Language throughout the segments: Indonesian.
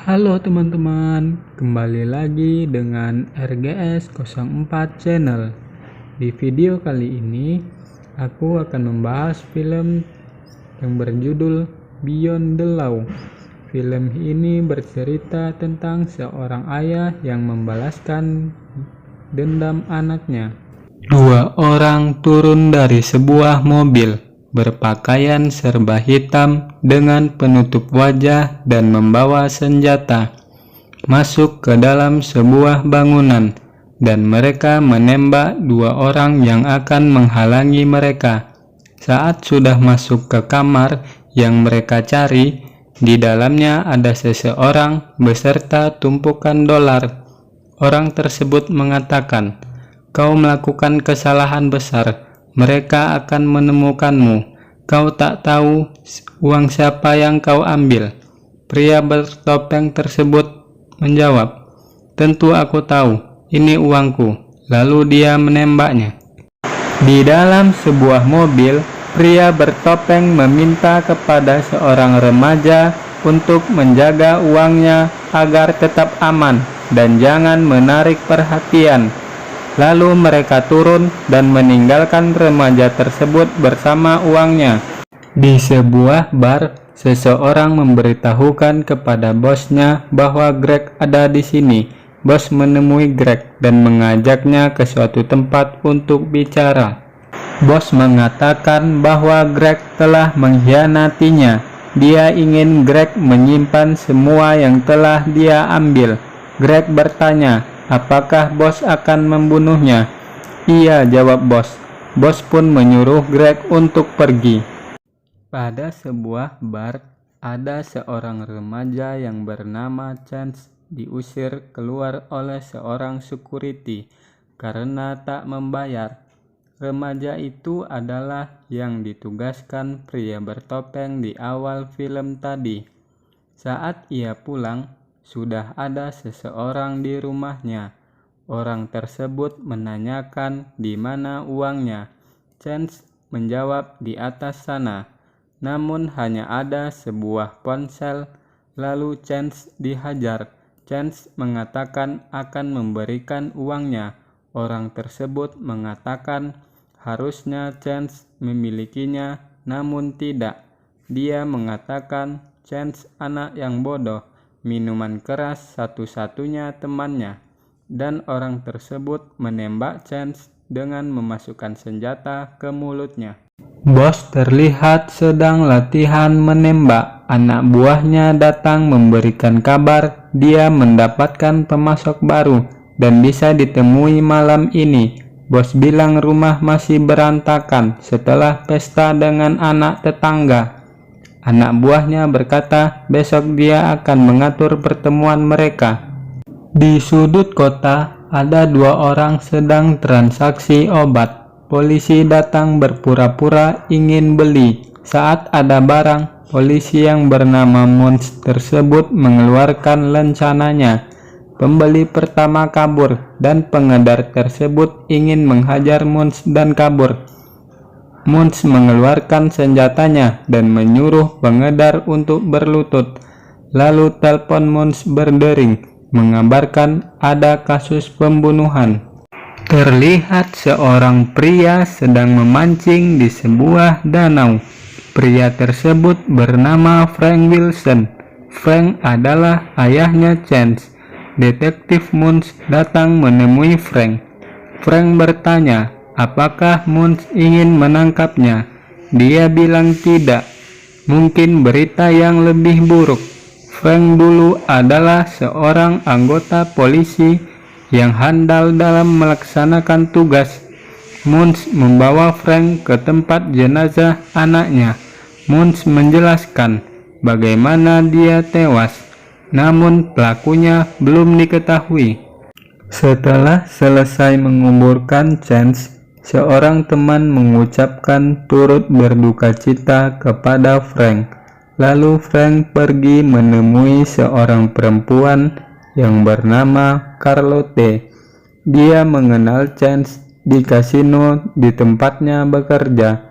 Halo teman-teman, kembali lagi dengan RGS 04 Channel. Di video kali ini, aku akan membahas film yang berjudul Beyond the Law. Film ini bercerita tentang seorang ayah yang membalaskan dendam anaknya. Dua orang turun dari sebuah mobil, berpakaian serba hitam dengan penutup wajah dan membawa senjata, masuk ke dalam sebuah bangunan, dan mereka menembak dua orang yang akan menghalangi mereka. Saat sudah masuk ke kamar yang mereka cari, di dalamnya ada seseorang beserta tumpukan dolar. Orang tersebut mengatakan, "Kau melakukan kesalahan besar. Mereka akan menemukanmu. Kau tak tahu uang siapa yang kau ambil." Pria bertopeng tersebut menjawab, "Tentu aku tahu, ini uangku." Lalu dia menembaknya. Di dalam sebuah mobil, pria bertopeng meminta kepada seorang remaja untuk menjaga uangnya agar tetap aman dan jangan menarik perhatian. Lalu mereka turun dan meninggalkan remaja tersebut bersama uangnya. Di sebuah bar, seseorang memberitahukan kepada bosnya bahwa Greg ada di sini. Bos menemui Greg dan mengajaknya ke suatu tempat untuk bicara. Bos mengatakan bahwa Greg telah mengkhianatinya. Dia ingin Greg menyimpan semua yang telah dia ambil. Greg bertanya, "Apakah bos akan membunuhnya?" "Iya," jawab bos. Bos pun menyuruh Greg untuk pergi. Pada sebuah bar, ada seorang remaja yang bernama Chance diusir keluar oleh seorang security karena tak membayar. Remaja itu adalah yang ditugaskan pria bertopeng di awal film tadi. Saat ia pulang, sudah ada seseorang di rumahnya. Orang tersebut menanyakan di mana uangnya. Chance menjawab di atas sana, namun hanya ada sebuah ponsel. Lalu Chance dihajar. Chance mengatakan akan memberikan uangnya. Orang tersebut mengatakan harusnya Chance memilikinya, namun tidak. Dia mengatakan Chance anak yang bodoh, minuman keras satu-satunya temannya, dan orang tersebut menembak Chance dengan memasukkan senjata ke mulutnya. Bos terlihat sedang latihan menembak. Anak buahnya datang memberikan kabar dia mendapatkan pemasok baru dan bisa ditemui malam ini. Bos bilang rumah masih berantakan setelah pesta dengan anak tetangga. Anak buahnya berkata besok dia akan mengatur pertemuan mereka. Di sudut kota, ada dua orang sedang transaksi obat. Polisi datang berpura-pura ingin beli. Saat ada barang, polisi yang bernama Mons tersebut mengeluarkan lencananya. Pembeli pertama kabur dan pengedar tersebut ingin menghajar Mons dan kabur. Mons mengeluarkan senjatanya dan menyuruh pengedar untuk berlutut. Lalu telepon Mons berdering, mengabarkan ada kasus pembunuhan. Terlihat seorang pria sedang memancing di sebuah danau. Pria tersebut bernama Frank Wilson. Frank adalah ayahnya Chance. Detektif Mons datang menemui Frank. Frank bertanya, apakah Mons ingin menangkapnya? Dia bilang tidak. Mungkin berita yang lebih buruk. Frank dulu adalah seorang anggota polisi yang handal dalam melaksanakan tugas. Mons membawa Frank ke tempat jenazah anaknya. Mons menjelaskan bagaimana dia tewas, namun pelakunya belum diketahui. Setelah selesai menguburkan Chance, seorang teman mengucapkan turut berduka cita kepada Frank. Lalu Frank pergi menemui seorang perempuan yang bernama Carlotte. Dia mengenal Chance di kasino di tempatnya bekerja.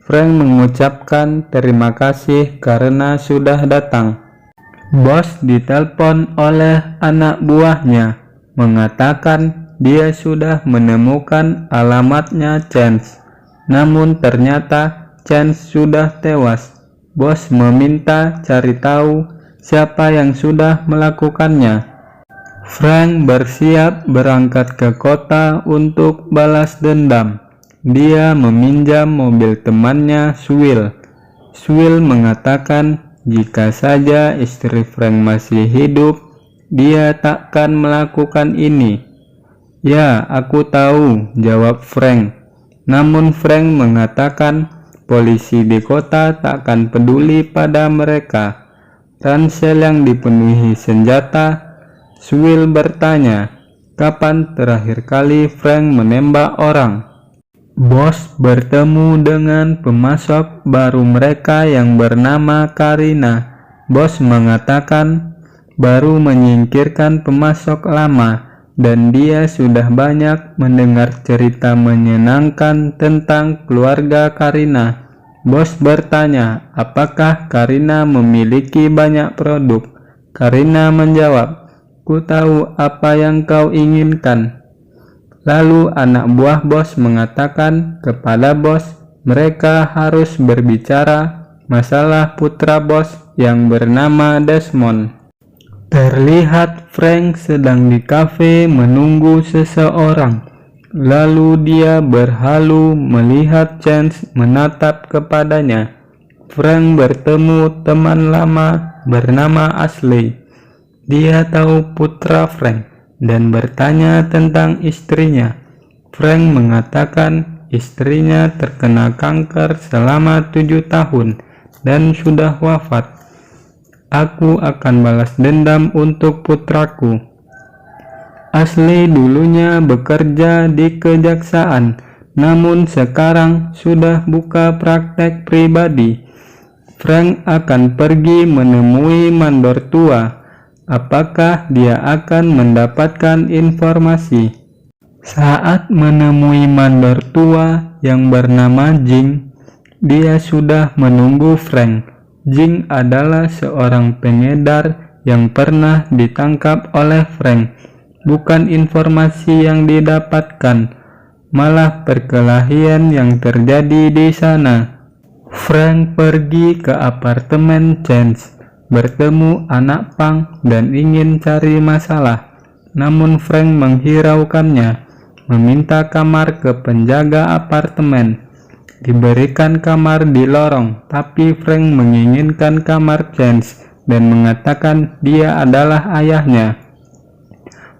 Frank mengucapkan terima kasih karena sudah datang. Bos ditelepon oleh anak buahnya, mengatakan dia sudah menemukan alamatnya Chance. Namun ternyata Chance sudah tewas. Bos meminta cari tahu siapa yang sudah melakukannya. Frank bersiap berangkat ke kota untuk balas dendam. Dia meminjam mobil temannya, Swill. Swill mengatakan jika saja istri Frank masih hidup, dia takkan melakukan ini. "Ya, aku tahu," jawab Frank. Namun Frank mengatakan polisi di kota takkan peduli pada mereka. Ransel yang dipenuhi senjata. Swill bertanya, kapan terakhir kali Frank menembak orang? Bos bertemu dengan pemasok baru mereka yang bernama Karina. Bos mengatakan baru menyingkirkan pemasok lama dan dia sudah banyak mendengar cerita menyenangkan tentang keluarga Karina. Bos bertanya, apakah Karina memiliki banyak produk? Karina menjawab, "Ku tahu apa yang kau inginkan." Lalu anak buah bos mengatakan kepada bos, mereka harus berbicara masalah putra bos yang bernama Desmond. Terlihat Frank sedang di kafe menunggu seseorang. Lalu dia berhalu melihat Chance menatap kepadanya. Frank bertemu teman lama bernama Ashley. Dia tahu putra Frank dan bertanya tentang istrinya. Frank mengatakan istrinya terkena kanker selama 7 tahun dan sudah wafat. "Aku akan balas dendam untuk putraku." Ashley dulunya bekerja di kejaksaan, namun sekarang sudah buka praktek pribadi. Frank akan pergi menemui mandor tua. Apakah dia akan mendapatkan informasi? Saat menemui mandor tua yang bernama Jing, dia sudah menunggu Frank. Jing adalah seorang pengedar yang pernah ditangkap oleh Frank. Bukan informasi yang didapatkan, malah perkelahian yang terjadi di sana. Frank pergi ke apartemen Chance, bertemu anak pang dan ingin cari masalah. Namun Frank menghiraukannya, meminta kamar ke penjaga apartemen. Diberikan kamar di lorong, tapi Frank menginginkan kamar Chance dan mengatakan dia adalah ayahnya.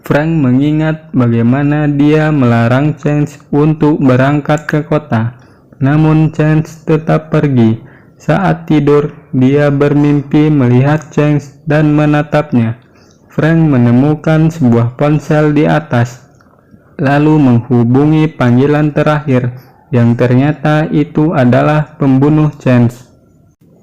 Frank mengingat bagaimana dia melarang Chance untuk berangkat ke kota, namun Chance tetap pergi. Saat tidur, dia bermimpi melihat Chance dan menatapnya. Frank menemukan sebuah ponsel di atas, lalu menghubungi panggilan terakhir, yang ternyata itu adalah pembunuh Chance.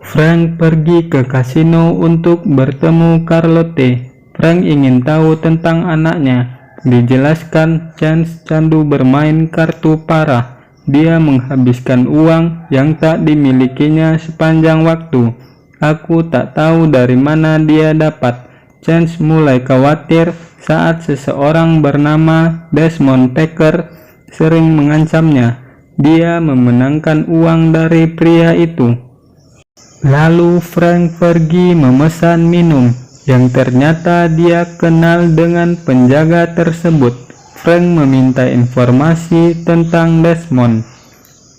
Frank pergi ke kasino untuk bertemu Carlotte. Frank ingin tahu tentang anaknya. Dijelaskan Chance candu bermain kartu parah. Dia menghabiskan uang yang tak dimilikinya sepanjang waktu. Aku tak tahu dari mana dia dapat. Chance mulai khawatir saat seseorang bernama Desmond Packer sering mengancamnya. Dia memenangkan uang dari pria itu. Lalu Frank pergi memesan minum, yang ternyata dia kenal dengan penjaga tersebut. Frank meminta informasi tentang Desmond.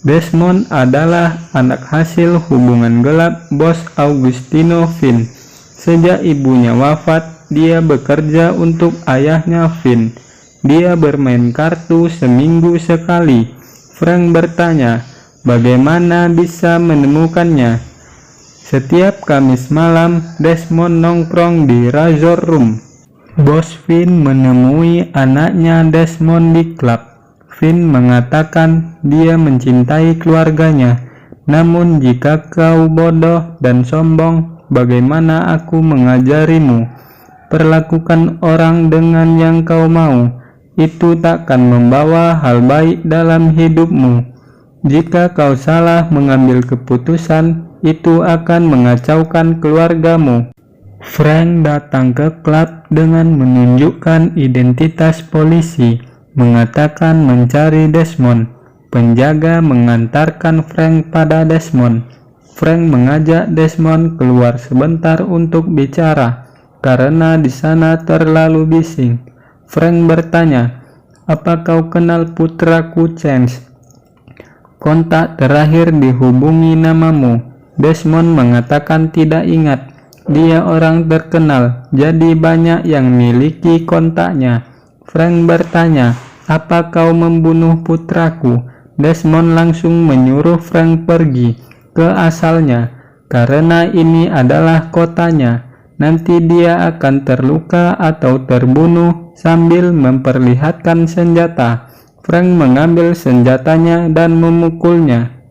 Desmond adalah anak hasil hubungan gelap bos Augustino Finn. Sejak ibunya wafat, dia bekerja untuk ayahnya Finn. Dia bermain kartu seminggu sekali. Frank bertanya, bagaimana bisa menemukannya? Setiap Kamis malam, Desmond nongkrong di Razor Room. Bos Finn menemui anaknya Desmond di klub. Finn mengatakan dia mencintai keluarganya. Namun jika kau bodoh dan sombong, bagaimana aku mengajarimu? Perlakukan orang dengan yang kau mau. Itu takkan membawa hal baik dalam hidupmu. Jika kau salah mengambil keputusan, itu akan mengacaukan keluargamu. Frank datang ke klub dengan menunjukkan identitas polisi, mengatakan mencari Desmond. Penjaga mengantarkan Frank pada Desmond. Frank mengajak Desmond keluar sebentar untuk bicara, karena di sana terlalu bising. Frank bertanya, "Apa kau kenal putraku Chance? Kontak terakhir dihubungi namamu." Desmond mengatakan tidak ingat. Dia orang terkenal, jadi banyak yang miliki kontaknya. Frank bertanya, "Apa kau membunuh putraku?" Desmond langsung menyuruh Frank pergi ke asalnya, karena ini adalah kotanya. Nanti dia akan terluka atau terbunuh, sambil memperlihatkan senjata. Frank mengambil senjatanya dan memukulnya.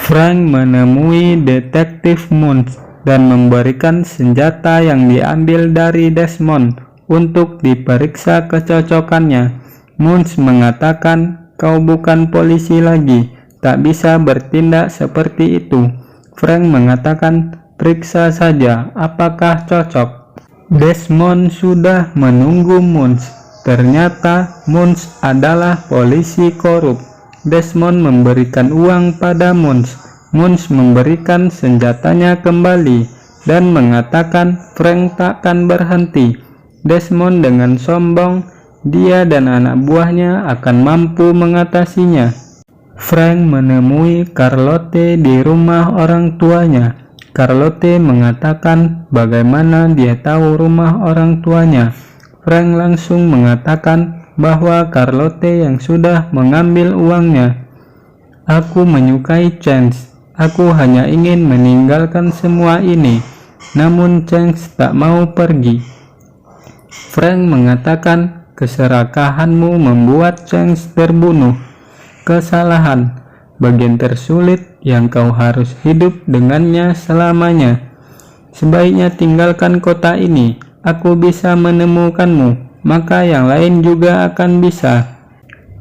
Frank menemui detektif Munch dan memberikan senjata yang diambil dari Desmond untuk diperiksa kecocokannya. Munch mengatakan, "Kau bukan polisi lagi, tak bisa bertindak seperti itu." Frank mengatakan, "Periksa saja, apakah cocok?" Desmond sudah menunggu Munch. Ternyata Munch adalah polisi korup. Desmond memberikan uang pada Munch. Munch memberikan senjatanya kembali dan mengatakan Frank takkan berhenti. Desmond dengan sombong, dia dan anak buahnya akan mampu mengatasinya. Frank menemui Carlotte di rumah orang tuanya. Carlotte mengatakan bagaimana dia tahu rumah orang tuanya. Frank langsung mengatakan bahwa Carlotte yang sudah mengambil uangnya. "Aku menyukai Chance. Aku hanya ingin meninggalkan semua ini." Namun Chance tak mau pergi. Frank mengatakan, "Keserakahanmu membuat Chance terbunuh. Kesalahan, bagian tersulit yang kau harus hidup dengannya selamanya. Sebaiknya tinggalkan kota ini. Aku bisa menemukanmu, maka yang lain juga akan bisa."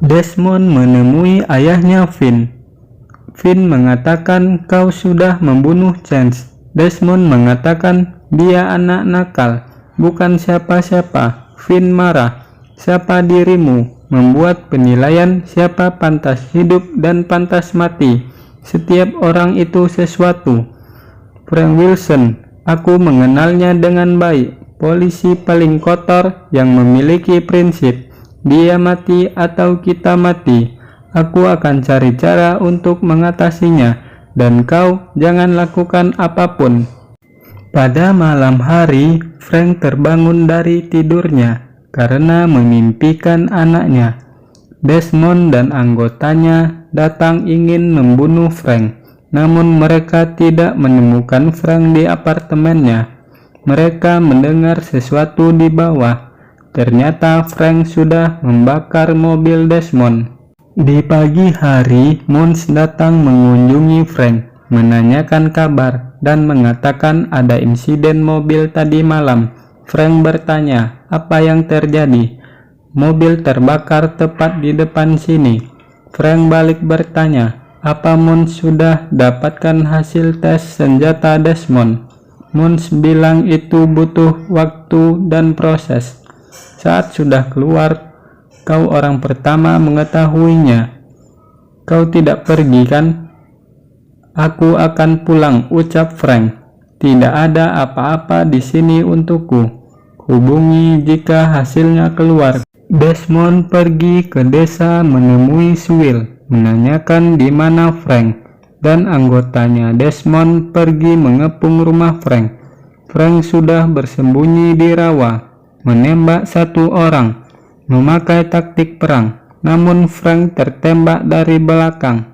Desmond menemui ayahnya Finn. Finn mengatakan, "Kau sudah membunuh Chance." Desmond mengatakan dia anak nakal, bukan siapa-siapa. Finn marah, "Siapa dirimu membuat penilaian siapa pantas hidup dan pantas mati? Setiap orang itu sesuatu." Frank Wilson, "Aku mengenalnya dengan baik. Polisi paling kotor yang memiliki prinsip. Dia mati atau kita mati. Aku akan cari cara untuk mengatasinya, dan kau jangan lakukan apapun." Pada malam hari, Frank terbangun dari tidurnya karena memimpikan anaknya. Desmond dan anggotanya datang ingin membunuh Frank, namun mereka tidak menemukan Frank di apartemennya. Mereka mendengar sesuatu di bawah. Ternyata Frank sudah membakar mobil Desmond. Di pagi hari, Munch datang mengunjungi Frank, menanyakan kabar, dan mengatakan ada insiden mobil tadi malam. Frank bertanya, "Apa yang terjadi?" "Mobil terbakar tepat di depan sini." Frank balik bertanya, "Apa Munch sudah dapatkan hasil tes senjata Desmond?" Munch bilang itu butuh waktu dan proses. "Saat sudah keluar, kau orang pertama mengetahuinya. Kau tidak pergi, kan?" "Aku akan pulang," ucap Frank. "Tidak ada apa-apa di sini untukku. Hubungi jika hasilnya keluar." Desmond pergi ke desa menemui Swill, menanyakan di mana Frank, dan anggotanya Desmond pergi mengepung rumah Frank. Frank sudah bersembunyi di rawa, menembak satu orang, memakai taktik perang, namun Frank tertembak dari belakang.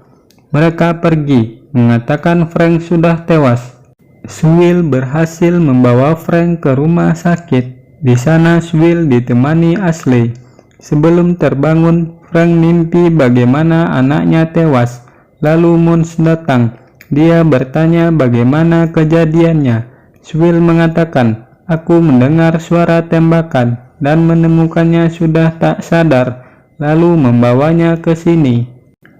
Mereka pergi, mengatakan Frank sudah tewas. Swill berhasil membawa Frank ke rumah sakit. Di sana Swill ditemani Ashley. Sebelum terbangun, Frank mimpi bagaimana anaknya tewas. Lalu Munch datang. Dia bertanya bagaimana kejadiannya. Swill mengatakan, "Aku mendengar suara tembakan dan menemukannya sudah tak sadar, lalu membawanya ke sini."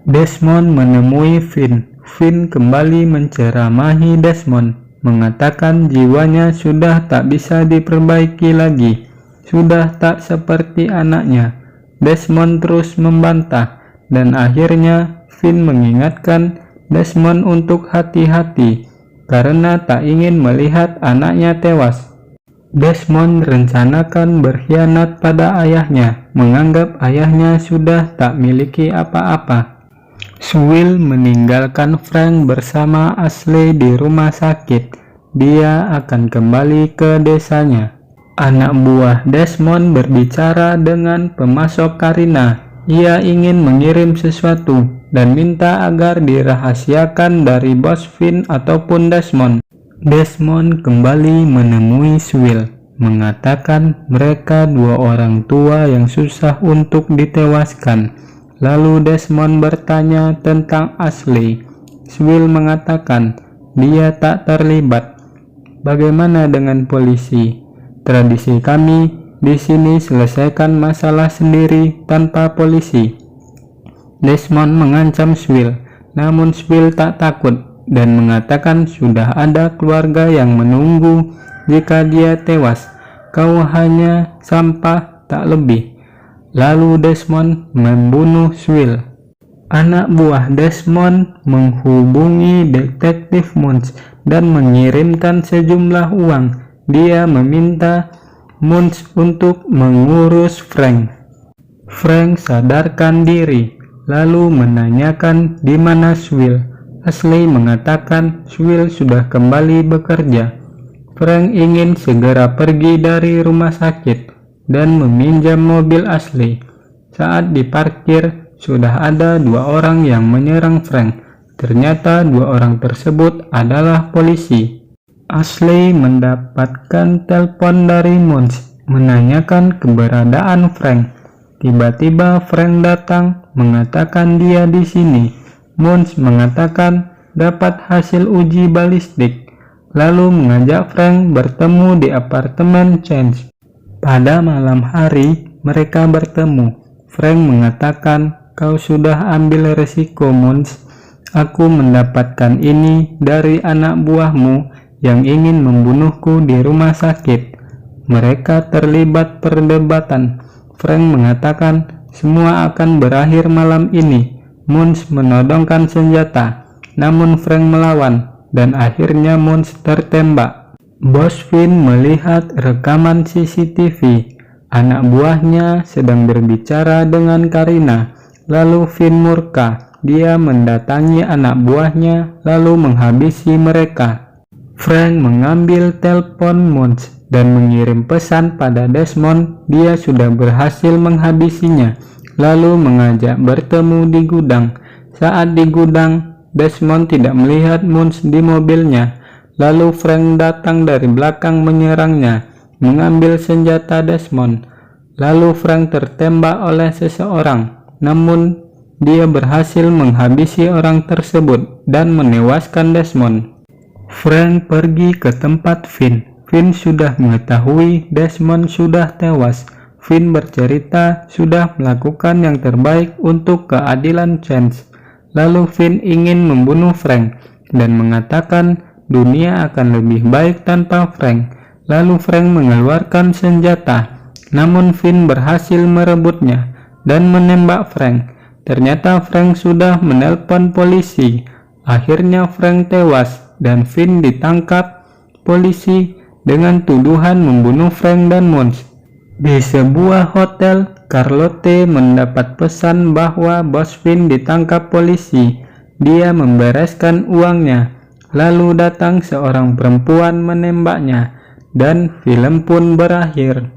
Desmond menemui Finn. Finn kembali menceramahi Desmond, mengatakan jiwanya sudah tak bisa diperbaiki lagi, sudah tak seperti anaknya. Desmond terus membantah, dan akhirnya Finn mengingatkan Desmond untuk hati-hati karena tak ingin melihat anaknya tewas. Desmond rencanakan berkhianat pada ayahnya, menganggap ayahnya sudah tak miliki apa-apa. Swill meninggalkan Frank bersama Ashley di rumah sakit. Dia akan kembali ke desanya. Anak buah Desmond berbicara dengan pemasok Karina. Ia ingin mengirim sesuatu dan minta agar dirahasiakan dari bos Finn ataupun Desmond. Desmond kembali menemui Swill, mengatakan mereka dua orang tua yang susah untuk ditewaskan. Lalu Desmond bertanya tentang Ashley. Swill mengatakan dia tak terlibat. Bagaimana dengan polisi? Tradisi kami di sini selesaikan masalah sendiri tanpa polisi. Desmond mengancam Swill, namun Swill tak takut dan mengatakan sudah ada keluarga yang menunggu jika dia tewas. Kau hanya sampah, tak lebih. Lalu Desmond membunuh Swill. Anak buah Desmond menghubungi detektif Munch dan mengirimkan sejumlah uang. Dia meminta Munch untuk mengurus Frank. Frank sadarkan diri, lalu menanyakan di mana Swill. Ashley mengatakan Swill sudah kembali bekerja. Frank ingin segera pergi dari rumah sakit dan meminjam mobil Ashley. Saat diparkir, sudah ada dua orang yang menyerang Frank. Ternyata dua orang tersebut adalah polisi. Ashley mendapatkan telepon dari Munch menanyakan keberadaan Frank. Tiba-tiba Frank datang mengatakan dia di sini. Munch mengatakan dapat hasil uji balistik, lalu mengajak Frank bertemu di apartemen Chance. Pada malam hari mereka bertemu. Frank mengatakan, kau sudah ambil resiko, Munch. Aku mendapatkan ini dari anak buahmu yang ingin membunuhku di rumah sakit. Mereka terlibat perdebatan. Frank mengatakan semua akan berakhir malam ini. Munch menodongkan senjata, namun Frank melawan dan akhirnya Munch tertembak. Bos Finn melihat rekaman CCTV. Anak buahnya sedang berbicara dengan Karina. Lalu Finn murka. Dia mendatangi anak buahnya lalu menghabisi mereka. Frank mengambil telepon Munch dan mengirim pesan pada Desmond dia sudah berhasil menghabisinya, lalu mengajak bertemu di gudang. Saat di gudang, Desmond tidak melihat Munch di mobilnya, lalu Frank datang dari belakang menyerangnya, mengambil senjata Desmond. Lalu Frank tertembak oleh seseorang, namun dia berhasil menghabisi orang tersebut dan menewaskan Desmond. Frank pergi ke tempat Finn. Finn sudah mengetahui Desmond sudah tewas. Finn bercerita sudah melakukan yang terbaik untuk keadilan Chance. Lalu Finn ingin membunuh Frank dan mengatakan dunia akan lebih baik tanpa Frank. Lalu Frank mengeluarkan senjata, namun Finn berhasil merebutnya dan menembak Frank. Ternyata Frank sudah menelpon polisi. Akhirnya Frank tewas dan Finn ditangkap polisi dengan tuduhan membunuh Frank dan Munch. Di sebuah hotel, Carlotte mendapat pesan bahwa bos Finn ditangkap polisi. Dia membereskan uangnya, lalu datang seorang perempuan menembaknya, dan film pun berakhir.